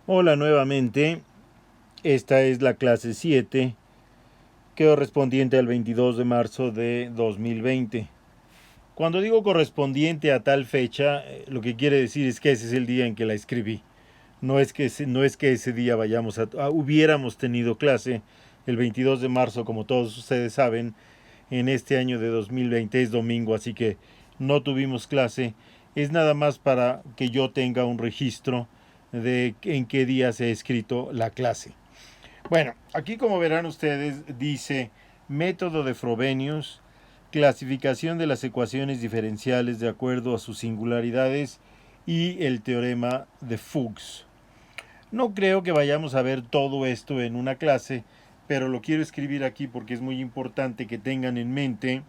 Hola nuevamente, esta es la clase 7 correspondiente al 22 de marzo de 2020. Cuando digo correspondiente a tal fecha, lo que quiere decir es que ese es el día en que la escribí. No es que ese día hubiéramos tenido clase el 22 de marzo, como todos ustedes saben, en este año de 2020 es domingo, así que no tuvimos clase. Es nada más para que yo tenga un registro de en qué días he escrito la clase. Bueno, aquí como verán ustedes dice método de Frobenius, clasificación de las ecuaciones diferenciales de acuerdo a sus singularidades y el teorema de Fuchs. No creo que vayamos a ver todo esto en una clase, pero lo quiero escribir aquí porque es muy importante que tengan en mente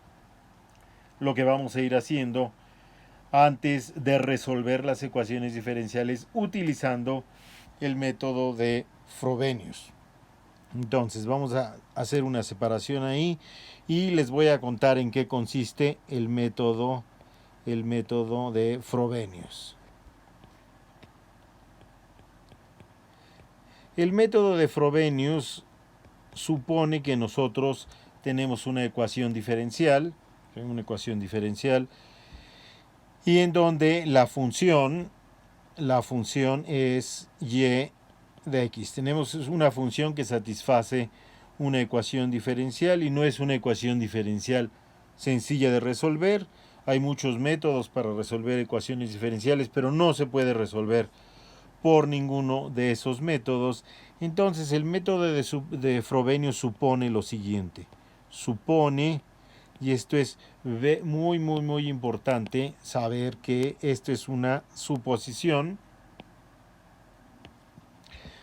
lo que vamos a ir haciendo antes de resolver las ecuaciones diferenciales utilizando el método de Frobenius. Entonces vamos a hacer una separación ahí y les voy a contar en qué consiste el método de Frobenius. El método de Frobenius supone que nosotros tenemos una ecuación diferencial y en donde la función es y de x. Tenemos una función que satisface una ecuación diferencial y no es una ecuación diferencial sencilla de resolver. Hay muchos métodos para resolver ecuaciones diferenciales, pero no se puede resolver por ninguno de esos métodos. Entonces el método de Frobenius supone lo siguiente. Supone, y esto es muy importante saber que esto es una suposición,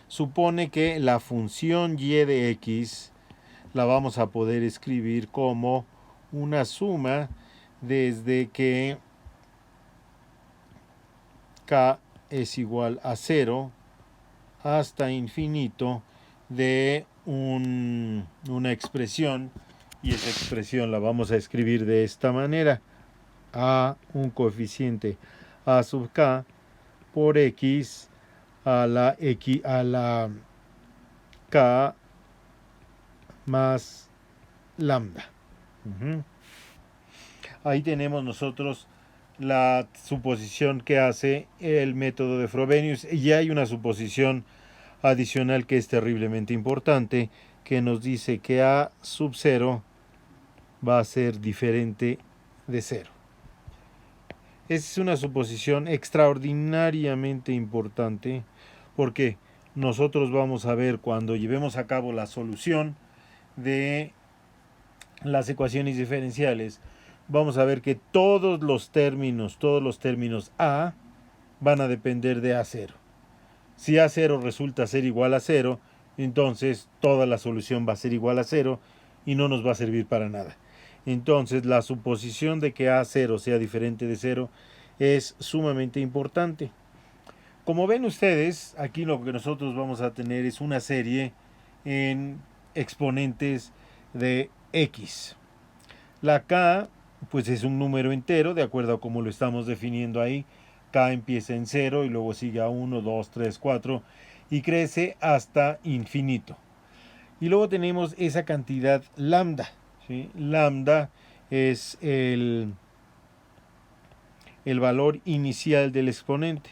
supone que la función y de x la vamos a poder escribir como una suma desde que k es igual a 0 hasta infinito de una expresión, y esa expresión la vamos a escribir de esta manera: a un coeficiente a sub k por x a la k más lambda. Ahí tenemos nosotros la suposición que hace el método de Frobenius, y hay una suposición adicional que es terriblemente importante, que nos dice que a sub 0 va a ser diferente de 0. Esa es una suposición extraordinariamente importante porque nosotros vamos a ver, cuando llevemos a cabo la solución de las ecuaciones diferenciales, vamos a ver que todos los términos a van a depender de a0. Si a0 resulta ser igual a 0, entonces toda la solución va a ser igual a 0 y no nos va a servir para nada. Entonces la suposición de que a0 sea diferente de 0 es sumamente importante. Como ven ustedes, aquí lo que nosotros vamos a tener es una serie en exponentes de x. La k pues es un número entero, de acuerdo a cómo lo estamos definiendo ahí. K empieza en 0 y luego sigue a 1, 2, 3, 4 y crece hasta infinito. Y luego tenemos esa cantidad lambda. ¿Sí? Lambda es el valor inicial del exponente.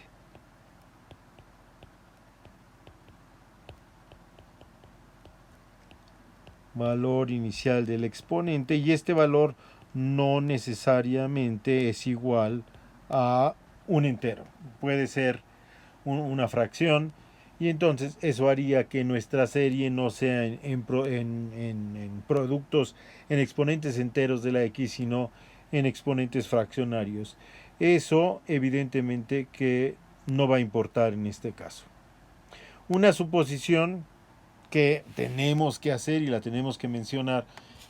Valor inicial del exponente, y este valor no necesariamente es igual a un entero. Puede ser una fracción, y entonces eso haría que nuestra serie no sea en productos, en exponentes enteros de la x, sino en exponentes fraccionarios. Eso evidentemente que no va a importar en este caso. Una suposición que tenemos que hacer y la tenemos que mencionar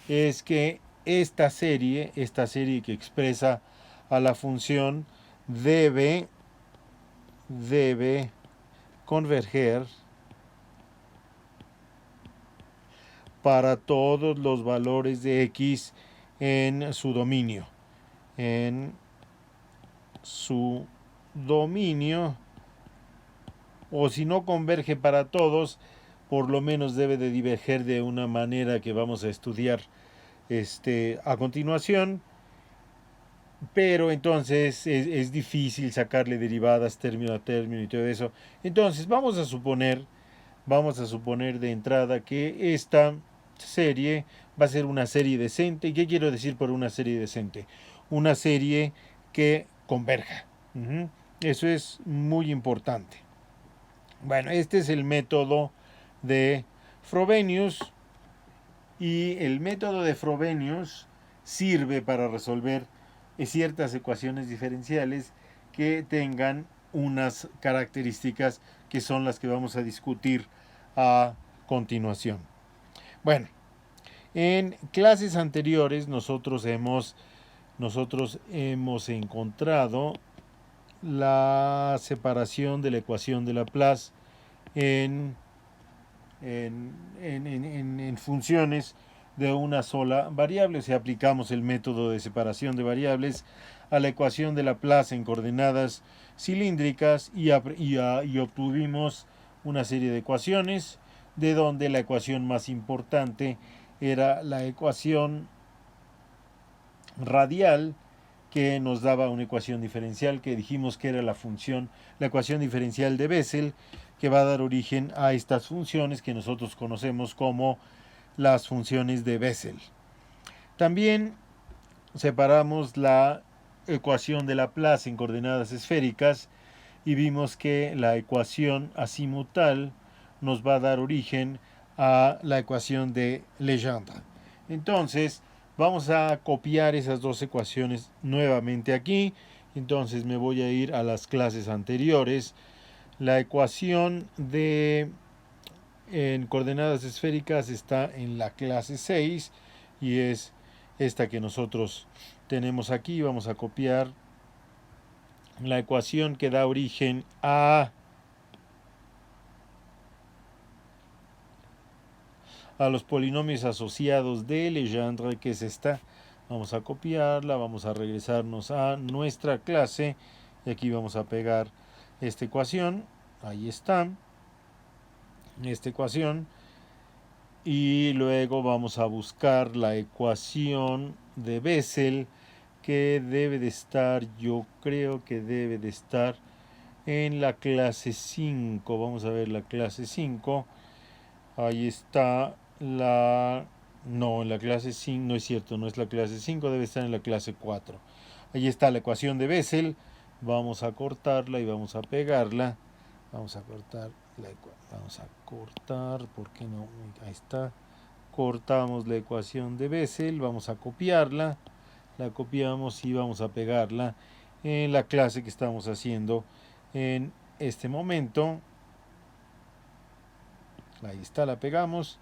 es que esta serie que expresa a la función debe converger para todos los valores de x en su dominio. En su dominio o si no converge para todos, por lo menos debe de diverger de una manera que vamos a estudiar a continuación, pero entonces es difícil sacarle derivadas término a término y todo eso. Entonces vamos a suponer de entrada que esta serie va a ser una serie decente. ¿Qué quiero decir por una serie decente? Una serie que converja. Eso es muy importante. Bueno, este es el método de Frobenius, y el método de Frobenius sirve para resolver ciertas ecuaciones diferenciales que tengan unas características que son las que vamos a discutir a continuación. Bueno, en clases anteriores nosotros hemos encontrado la separación de la ecuación de Laplace en funciones de una sola variable. Si aplicamos el método de separación de variables a la ecuación de Laplace en coordenadas cilíndricas y obtuvimos una serie de ecuaciones, de donde la ecuación más importante era la ecuación radial, que nos daba una ecuación diferencial que dijimos que era la ecuación diferencial de Bessel, que va a dar origen a estas funciones que nosotros conocemos como las funciones de Bessel. También separamos la ecuación de Laplace en coordenadas esféricas y vimos que la ecuación azimutal nos va a dar origen a la ecuación de Legendre. Entonces, vamos a copiar esas dos ecuaciones nuevamente aquí. Entonces me voy a ir a las clases anteriores. La ecuación en coordenadas esféricas está en la clase 6 y es esta que nosotros tenemos aquí. Vamos a copiar la ecuación que da origen a los polinomios asociados de Legendre, que es esta. Vamos a copiarla, vamos a regresarnos a nuestra clase y aquí vamos a pegar esta ecuación. Ahí está, esta ecuación. Y luego vamos a buscar la ecuación de Bessel, que debe de estar, yo creo que debe de estar en la clase 5. Vamos a ver la clase 5. Ahí está no, en la clase 5 no es cierto, no es la clase 5, debe estar en la clase 4. Ahí está la ecuación de Bessel. Vamos a cortarla y vamos a pegarla. Vamos a cortar ¿por qué no? Ahí está. Cortamos la ecuación de Bessel, vamos a copiarla. La copiamos y vamos a pegarla en la clase que estamos haciendo en este momento. Ahí está, la pegamos.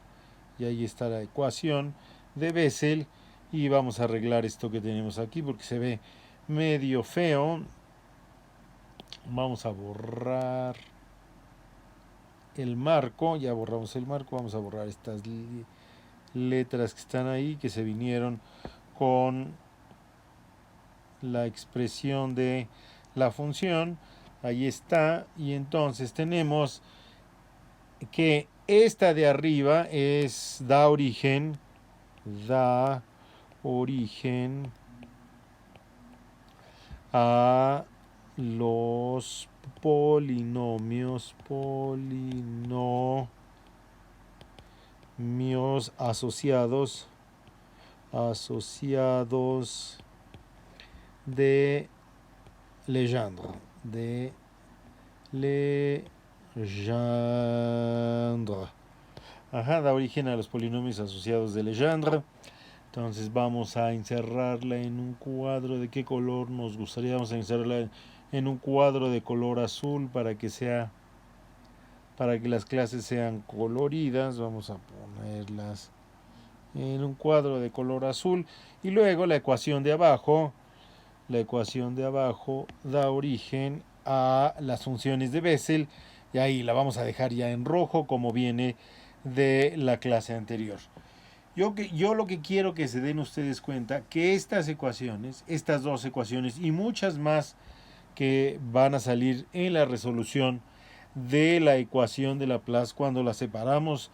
Y ahí está la ecuación de Bessel. Y vamos a arreglar esto que tenemos aquí porque se ve medio feo. Vamos a borrar el marco. Ya borramos el marco. Vamos a borrar estas letras que están ahí, que se vinieron con la expresión de la función. Ahí está. Y entonces tenemos que esta de arriba da origen a los polinomios asociados de Legendre. Da origen a los polinomios asociados de Legendre. Entonces vamos a encerrarla en un cuadro. ¿De qué color nos gustaría? Vamos a encerrarla en un cuadro de color azul para que las clases sean coloridas. Vamos a ponerlas en un cuadro de color azul. Y luego la ecuación de abajo da origen a las funciones de Bessel. Y ahí la vamos a dejar ya en rojo, como viene de la clase anterior. Yo lo que quiero que se den ustedes cuenta, que estas dos ecuaciones y muchas más que van a salir en la resolución de la ecuación de Laplace cuando la separamos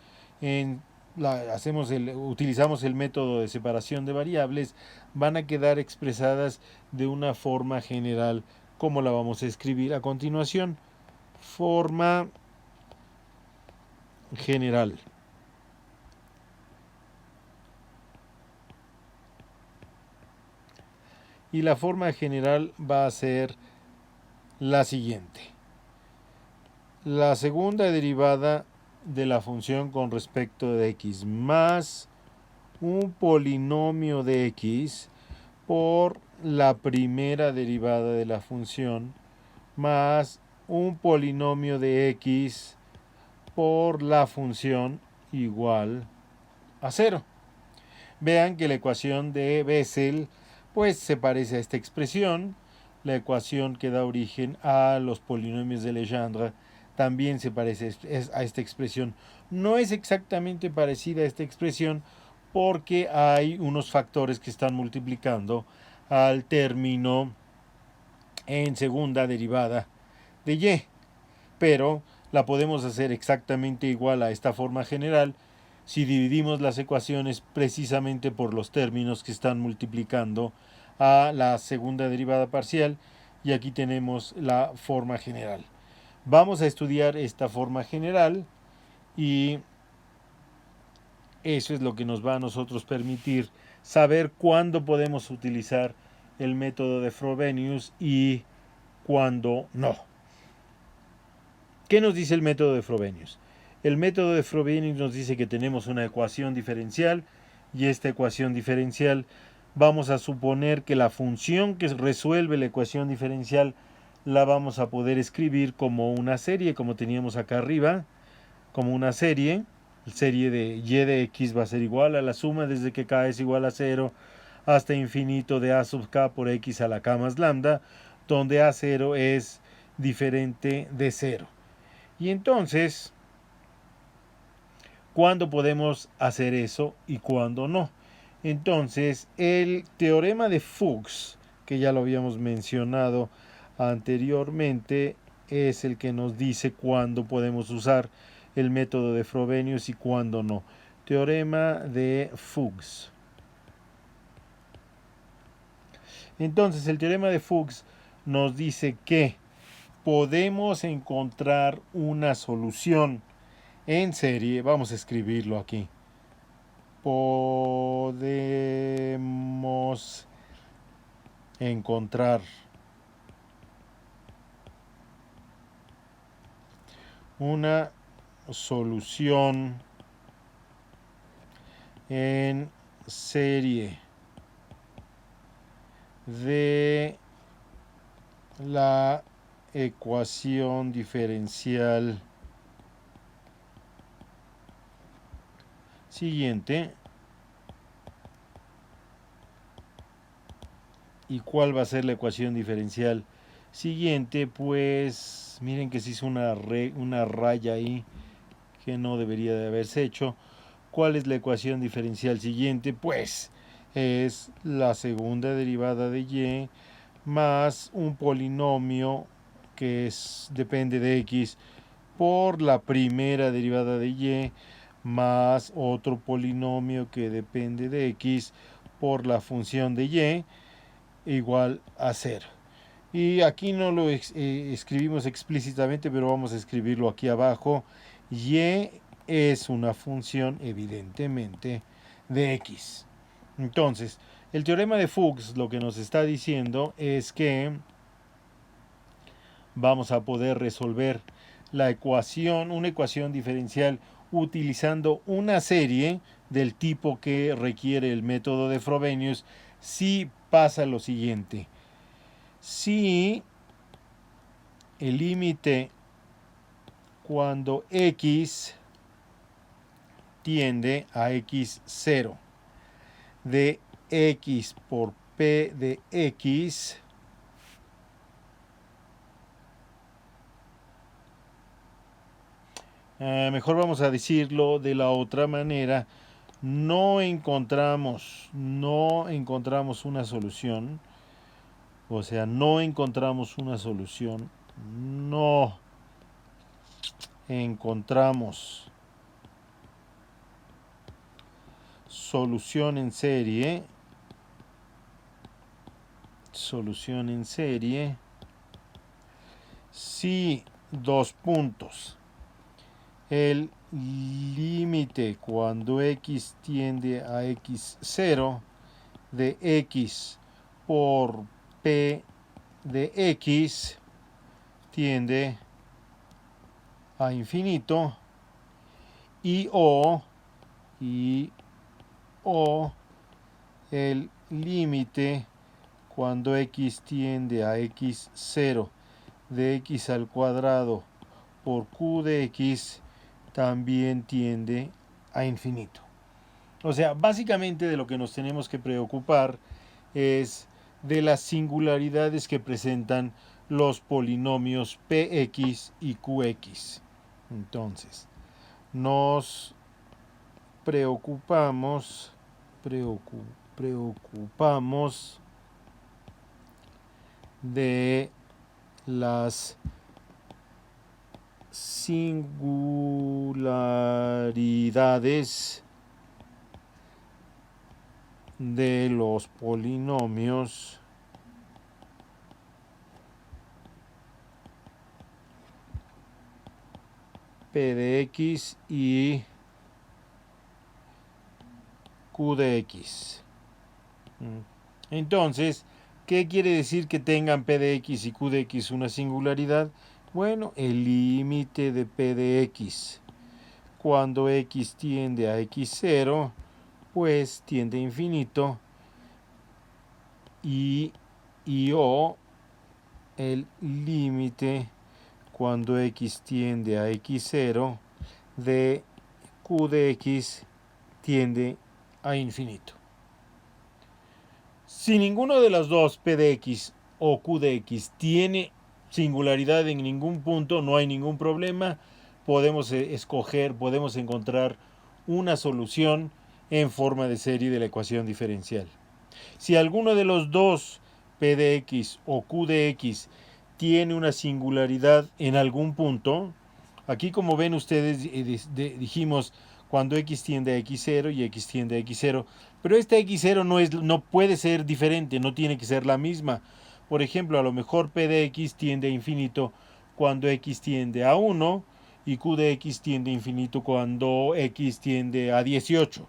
utilizamos el método de separación de variables, van a quedar expresadas de una forma general, como la vamos a escribir a continuación. Forma general. Y la forma general va a ser la siguiente. La segunda derivada de la función con respecto de x más un polinomio de x por la primera derivada de la función más un polinomio de x por la función igual a 0. Vean que la ecuación de Bessel pues se parece a esta expresión. La ecuación que da origen a los polinomios de Legendre también se parece a esta expresión. No es exactamente parecida a esta expresión porque hay unos factores que están multiplicando al término en segunda derivada de y, pero la podemos hacer exactamente igual a esta forma general si dividimos las ecuaciones precisamente por los términos que están multiplicando a la segunda derivada parcial, y aquí tenemos la forma general. Vamos a estudiar esta forma general y eso es lo que nos va a nosotros permitir saber cuándo podemos utilizar el método de Frobenius y cuándo no. ¿Qué nos dice el método de Frobenius? El método de Frobenius nos dice que tenemos una ecuación diferencial y esta ecuación diferencial vamos a suponer que la función que resuelve la ecuación diferencial la vamos a poder escribir como una serie, como teníamos acá arriba, como una serie. La serie de y de x va a ser igual a la suma desde que k es igual a 0 hasta infinito de a sub k por x a la k más lambda, donde a0 es diferente de 0. Y entonces, ¿cuándo podemos hacer eso y cuándo no? Entonces, el teorema de Fuchs, que ya lo habíamos mencionado anteriormente, es el que nos dice cuándo podemos usar el método de Frobenius y cuándo no. Teorema de Fuchs. Entonces, el teorema de Fuchs nos dice que podemos encontrar una solución en serie. Vamos a escribirlo aquí. Podemos encontrar una solución en serie de la ecuación diferencial siguiente. ¿Y cuál va a ser la ecuación diferencial siguiente? Pues miren que se hizo una raya ahí que no debería de haberse hecho. ¿Cuál es la ecuación diferencial siguiente? Pues es la segunda derivada de y más un polinomio que depende de x por la primera derivada de y más otro polinomio que depende de x por la función de y igual a 0. Y aquí no lo escribimos explícitamente, pero vamos a escribirlo aquí abajo. Y es una función evidentemente de x. Entonces, el teorema de Fuchs lo que nos está diciendo es que vamos a poder resolver la ecuación, una ecuación diferencial utilizando una serie del tipo que requiere el método de Frobenius si pasa lo siguiente. Si el límite cuando x tiende a x0 de x por p de x mejor vamos a decirlo de la otra manera, no encontramos una solución, o sea, no encontramos una solución, no encontramos solución en serie, si dos puntos, el límite cuando x tiende a x0 de x por p de x tiende a infinito, y o el límite cuando x tiende a x0 de x al cuadrado por q de x también tiende a infinito. O sea, básicamente de lo que nos tenemos que preocupar es de las singularidades que presentan los polinomios px y qx. Entonces, nos preocupamos de las singularidades de los polinomios p de x y q de x. Entonces, ¿qué quiere decir que tengan p de x y q de x una singularidad? Bueno, el límite de p de x cuando x tiende a x0, pues tiende a infinito, y o el límite cuando x tiende a x0 de q de x tiende a infinito. Si ninguno de los dos, p de x o q de x, tiene singularidad en ningún punto, no hay ningún problema, podemos podemos encontrar una solución en forma de serie de la ecuación diferencial. Si alguno de los dos, p de x o q de x, tiene una singularidad en algún punto, aquí como ven ustedes dijimos cuando x tiende a x0 y x tiende a x0, pero esta x0 no puede ser diferente, no tiene que ser la misma. Por ejemplo, a lo mejor p de x tiende a infinito cuando x tiende a 1 y q de x tiende a infinito cuando x tiende a 18.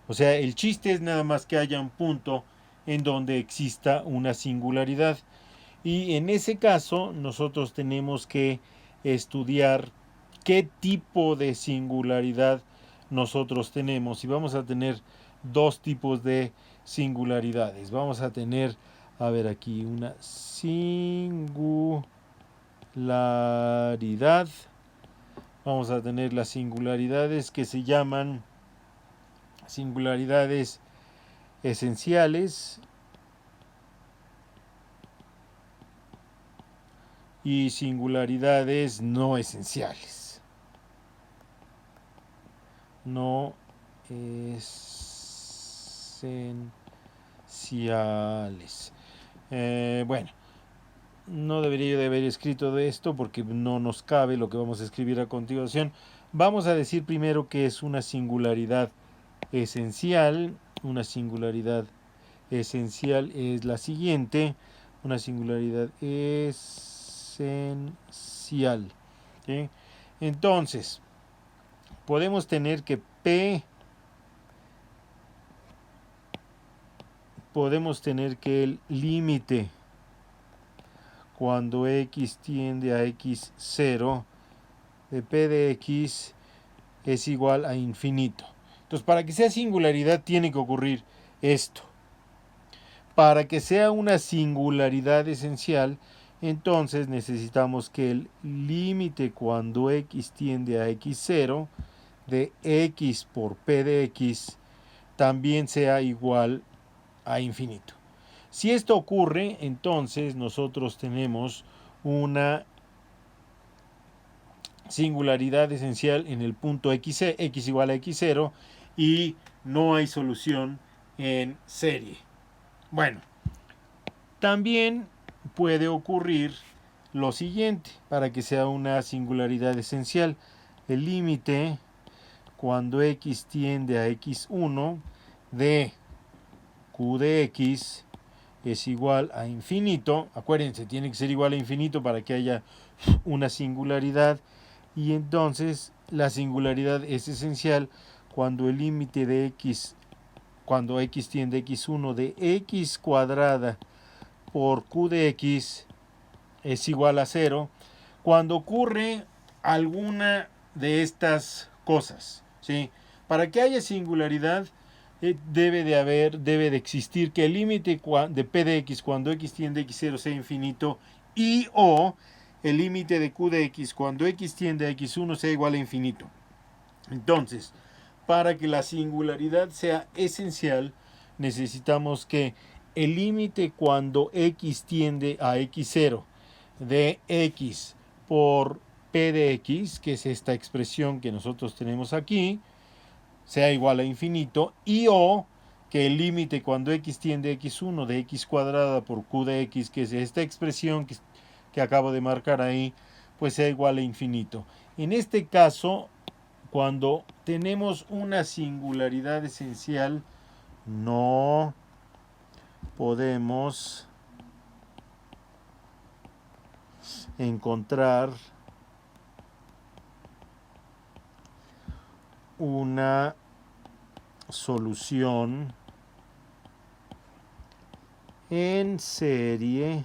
O sea, el chiste es nada más que haya un punto en donde exista una singularidad. Y en ese caso nosotros tenemos que estudiar qué tipo de singularidad nosotros tenemos. Y vamos a tener dos tipos de singularidades. Vamos a tener, a ver aquí, una singularidad. Vamos a tener las singularidades que se llaman singularidades esenciales y singularidades no esenciales. No esenciales. Bueno, no debería de haber escrito de esto porque no nos cabe lo que vamos a escribir a continuación. Vamos a decir primero que es una singularidad esencial. Una singularidad esencial es la siguiente. Una singularidad esencial. ¿Sí? Entonces, podemos tener que podemos tener que el límite cuando x tiende a x0 de p de x es igual a infinito. Entonces, para que sea singularidad tiene que ocurrir esto. Para que sea una singularidad esencial, entonces necesitamos que el límite cuando x tiende a x0 de x por p de x también sea igual a infinito. Si esto ocurre, entonces nosotros tenemos una singularidad esencial en el punto x igual a x0 y no hay solución en serie. Bueno, también puede ocurrir lo siguiente para que sea una singularidad esencial. El límite cuando x tiende a x1 de q de x es igual a infinito. Acuérdense, tiene que ser igual a infinito para que haya una singularidad. Y entonces la singularidad es esencial cuando el límite de x, cuando x tiende a x1 de x cuadrada por q de x es igual a 0, cuando ocurre alguna de estas cosas, ¿sí? Para que haya singularidad debe de existir que el límite de p de x cuando x tiende a x0 sea infinito y o el límite de q de x cuando x tiende a x1 sea igual a infinito. Entonces, para que la singularidad sea esencial, necesitamos que el límite cuando x tiende a x0 de x por p de x, que es esta expresión que nosotros tenemos aquí, sea igual a infinito, y o que el límite cuando x tiende a x1 de x cuadrada por q de x, que es esta expresión que acabo de marcar ahí, pues sea igual a infinito. En este caso, cuando tenemos una singularidad esencial, no podemos encontrar una solución en serie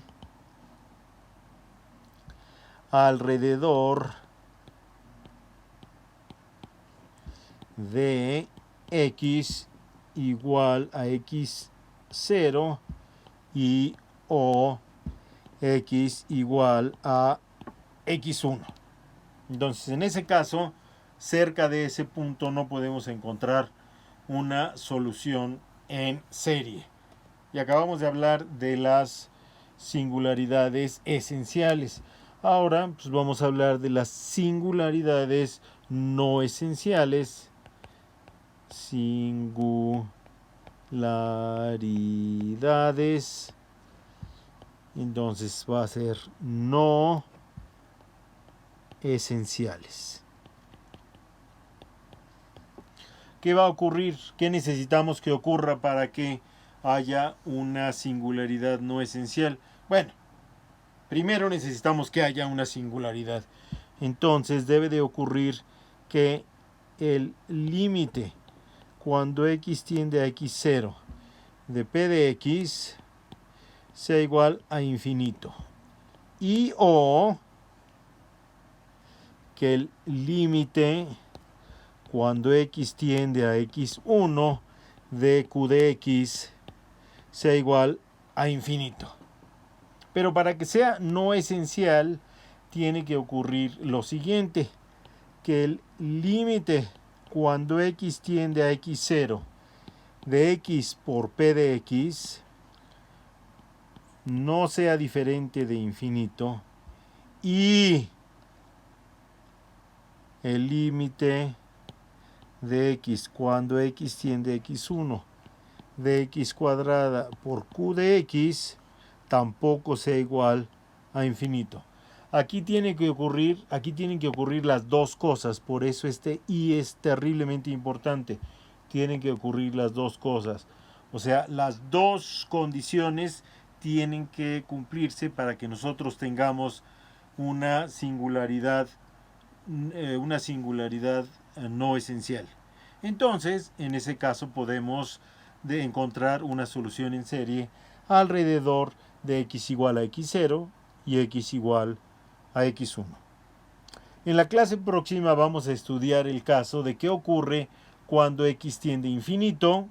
alrededor de x igual a x0 y o x igual a x1. Entonces, en ese caso, cerca de ese punto no podemos encontrar una solución en serie. Y acabamos de hablar de las singularidades esenciales. Ahora pues vamos a hablar de las singularidades no esenciales. Singularidades. Entonces va a ser no esenciales. ¿Qué va a ocurrir? ¿Qué necesitamos que ocurra para que haya una singularidad no esencial? Bueno, primero necesitamos que haya una singularidad. Entonces debe de ocurrir que el límite cuando x tiende a x0 de p de x sea igual a infinito. Y o que el límite cuando x tiende a x1 de q de x sea igual a infinito. Pero para que sea no esencial, tiene que ocurrir lo siguiente, que el límite cuando x tiende a x0 de x por p de x no sea diferente de infinito y el límite de x cuando x tiende a x1 de x cuadrada por q de x tampoco sea igual a infinito. Aquí tienen que ocurrir las dos cosas, por eso este y es terriblemente importante. Tienen que ocurrir las dos cosas. O sea, las dos condiciones tienen que cumplirse para que nosotros tengamos una singularidad no esencial. Entonces, en ese caso podemos encontrar una solución en serie alrededor de x igual a x0 y x igual a x1. En la clase próxima vamos a estudiar el caso de qué ocurre cuando x tiende a infinito.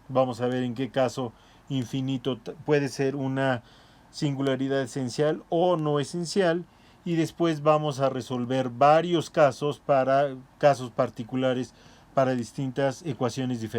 Vamos a ver en qué caso infinito puede ser una singularidad esencial o no esencial. Y después vamos a resolver varios casos particulares para distintas ecuaciones diferentes.